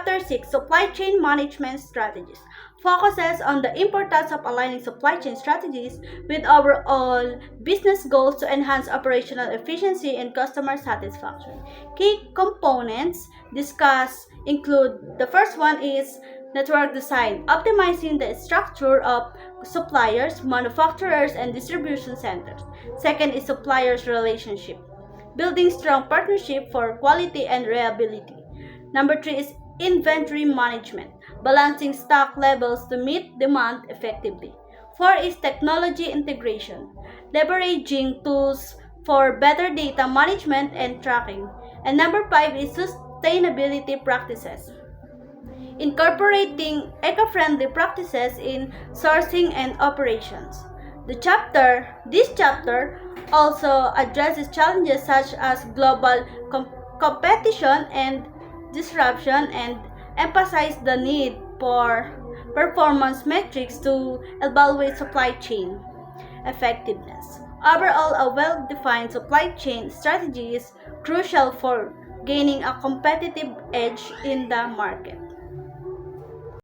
Chapter 6, Supply Chain Management Strategies, focuses on the importance of aligning supply chain strategies with overall business goals to enhance operational efficiency and customer satisfaction. Key components discussed include, the first one is network design, optimizing the structure of suppliers, manufacturers, and distribution centers. Second is suppliers relationship, building strong partnership for quality and reliability. Number 3 is inventory management, balancing stock levels to meet demand effectively. 4 is technology integration, leveraging tools for better data management and tracking. And number 5 is sustainability practices, incorporating eco-friendly practices in sourcing and operations. This chapter also addresses challenges such as global competition and disruption and emphasize the need for performance metrics to evaluate supply chain effectiveness. Overall, a well-defined supply chain strategy is crucial for gaining a competitive edge in the market.